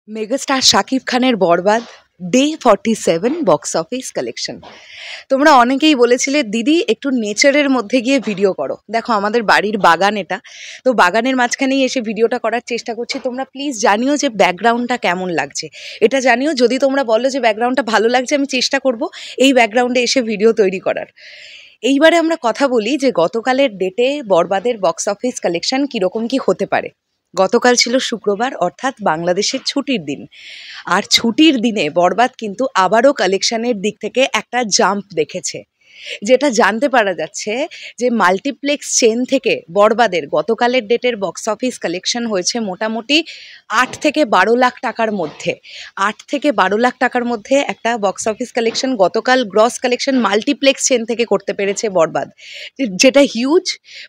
Megastar Shakib খানের বরবাদ day 47 box office collection. তোমরা অনেকেই বলেছিলে দিদি একটু নেচারের মধ্যে গিয়ে ভিডিও করো। দেখো আমাদের বাড়ির বাগান এটা, তো বাগানের মাঝখানেই এসে ভিডিওটা করার চেষ্টা করছি। তোমরা প্লিজ জানিও যে ব্যাকগ্রাউন্ডটা কেমন লাগছে, এটা জানিও। যদি তোমরা বলো যে ব্যাকগ্রাউন্ডটা ভালো লাগছে, আমি চেষ্টা করব এই ব্যাকগ্রাউন্ডে এসে ভিডিও তৈরি করার। এইবারে আমরা কথা বলি যে গতকালের ডেটে বরবাদের বক্স অফিস কালেকশন কীরকম কী হতে পারে। গতকাল ছিল শুক্রবার, অর্থাৎ বাংলাদেশের ছুটির দিন। আর ছুটির দিনে বরবাদ কিন্তু আবারও কালেকশনের দিক থেকে একটা জাম্প দেখেছে, যেটা জানতে পারা যাচ্ছে যে মাল্টিপ্লেক্স চেন থেকে বরবাদের গতকালের ডেটের বক্স অফিস কালেকশন হয়েছে মোটামুটি 8 থেকে 12 লাখ টাকার মধ্যে। 8 থেকে 12 লাখ টাকার মধ্যে একটা বক্স অফিস কালেকশন গতকাল গ্রস কালেকশন মাল্টিপ্লেক্স চেন থেকে করতে পেরেছে বরবাদ, যেটা হিউজ।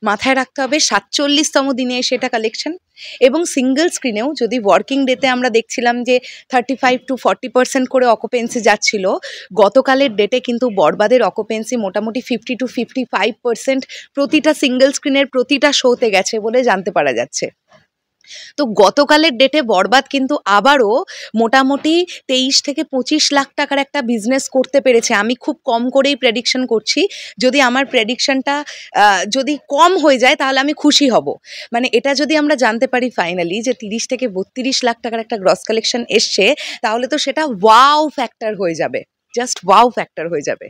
মাথায় রাখতে হবে 47তম দিনে এসে এটা কালেকশন, এবং সিঙ্গেল স্ক্রিনেও যদি ওয়ার্কিং ডেতে আমরা দেখছিলাম যে 35 to 40% করে অকুপেন্সি যাচ্ছিল, গতকালের ডেটে কিন্তু বরবাদের অকুপেন্সি মোটামুটি 50 to 55% প্রতিটা সিঙ্গেল স্ক্রিনের প্রতিটা শোতে গেছে বলে জানতে পারা যাচ্ছে। তো গতকালের ডেটে বরবাদ কিন্তু আবারও মোটামুটি 23 থেকে 25 লাখ টাকার একটা বিজনেস করতে পেরেছে। আমি খুব কম করেই প্রেডিকশন করছি, যদি আমার প্রেডিকশনটা যদি কম হয়ে যায় তাহলে আমি খুশি হব। মানে এটা যদি আমরা জানতে পারি ফাইনালি যে 30 থেকে 32 লাখ টাকার একটা গ্রস কালেকশন এসছে, তাহলে তো সেটা ওয়াও ফ্যাক্টর হয়ে যাবে, জাস্ট ওয়াও ফ্যাক্টর হয়ে যাবে।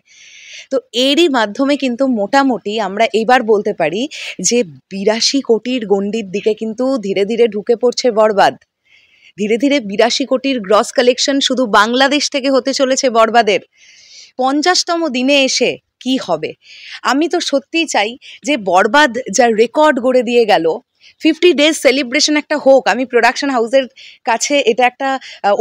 তো এরই মাধ্যমে কিন্তু মোটামুটি আমরা এবার বলতে পারি যে 82 কোটির গণ্ডির দিকে কিন্তু ধীরে ধীরে ঢুকে পড়ছে বরবাদ। ধীরে ধীরে 82 কোটির গ্রস কালেকশন শুধু বাংলাদেশ থেকে হতে চলেছে বরবাদের। 50তম দিনে এসে কি হবে? আমি তো সত্যিই চাই যে বরবাদ যা রেকর্ড গড়ে দিয়ে গেল, 50 ডেজ সেলিব্রেশন একটা হোক। আমি প্রোডাকশন হাউসের কাছে এটা একটা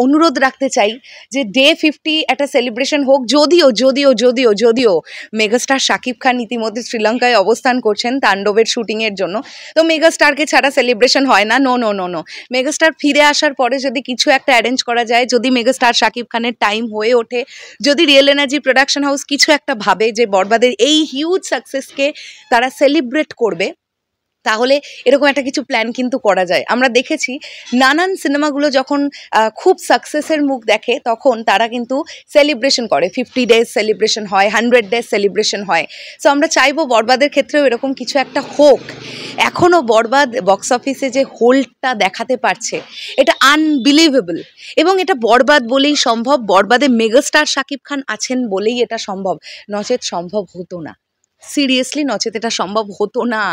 অনুরোধ রাখতে চাই যে ডে 50 একটা সেলিব্রেশন হোক। যদিও যদিও যদিও যদিও মেগাস্টার শাকিব খান ইতিমধ্যে শ্রীলঙ্কায় অবস্থান করছেন তাণ্ডবের শুটিংয়ের জন্য, তো মেগাস্টারকে ছাড়া সেলিব্রেশন হয় না। No no no no, megastar ফিরে আসার পরে যদি কিছু একটা অ্যারেঞ্জ করা যায়, যদি মেগাস্টার শাকিব খানের টাইম হয়ে ওঠে, যদি রিয়েল এনার্জি প্রোডাকশন হাউস কিছু একটা ভাবে যে বরবাদের এই হিউজ সাকসেসকে তারা সেলিব্রেট করবে, তাহলে এরকম একটা কিছু প্ল্যান কিন্তু করা যায়। আমরা দেখেছি নানান সিনেমাগুলো যখন খুব সাকসেসের মুখ দেখে তখন তারা কিন্তু সেলিব্রেশন করে, 50 ডেজ সেলিব্রেশন হয়, 100 ডেজ সেলিব্রেশন হয়। সো আমরা চাইবো বরবাদের ক্ষেত্রেও এরকম কিছু একটা হোক। এখনও বরবাদ বক্স অফিসে যে হোল্ডটা দেখাতে পারছে, এটা আনবিলিভেবল, এবং এটা বরবাদ বলেই সম্ভব। বরবাদে মেগাস্টার শাকিব খান আছেন বলেই এটা সম্ভব, নচেত সম্ভব হতো না। সিরিয়াসলি, নচেত এটা সম্ভব হতো না।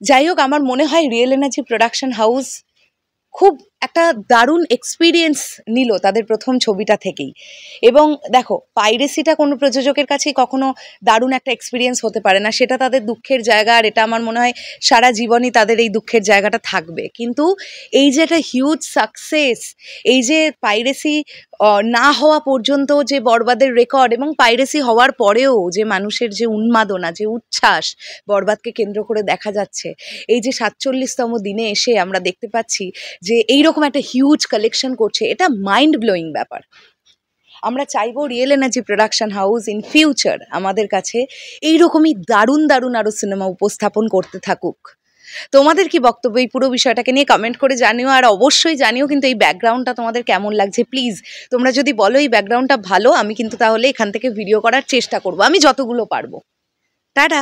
যাই হোক, আমার মনে হয় রিয়েল এনার্জি প্রোডাকশন হাউস খুব একটা দারুণ এক্সপিরিয়েন্স নিল তাদের প্রথম ছবিটা থেকেই। এবং দেখো, পাইরেসিটা কোনো প্রযোজকের কাছেই কখনো দারুণ একটা এক্সপিরিয়েন্স হতে পারে না, সেটা তাদের দুঃখের জায়গা। আর এটা আমার মনে হয় সারা জীবনই তাদের এই দুঃখের জায়গাটা থাকবে। কিন্তু এই যে একটা হিউজ সাকসেস, এই যে পাইরেসি না হওয়া পর্যন্ত যে বরবাদের রেকর্ড, এবং পাইরেসি হওয়ার পরেও যে মানুষের যে উন্মাদনা, যে উচ্ছ্বাস বরবাদকে কেন্দ্র করে দেখা যাচ্ছে, এই যে 47তম দিনে এসে আমরা দেখতে পাচ্ছি যে এইরকম একটা হিউজ কালেকশন করছে, এটা মাইন্ড ব্লোয়িং ব্যাপার। আমরা চাইবো real energy production house in future আমাদের কাছে এইরকমই দারুণ দারুণ আরও সিনেমা উপস্থাপন করতে থাকুক। তোমাদের কি বক্তব্য এই পুরো বিষয়টাকে নিয়ে কমেন্ট করে জানিও। আর অবশ্যই জানিও কিন্তু এই ব্যাকগ্রাউন্ডটা তোমাদের কেমন লাগছে। প্লিজ তোমরা যদি বলো এই ব্যাকগ্রাউন্ডটা ভালো, আমি কিন্তু তাহলে এখান থেকে ভিডিও করার চেষ্টা করবো, আমি যতগুলো পারবো। টাটা।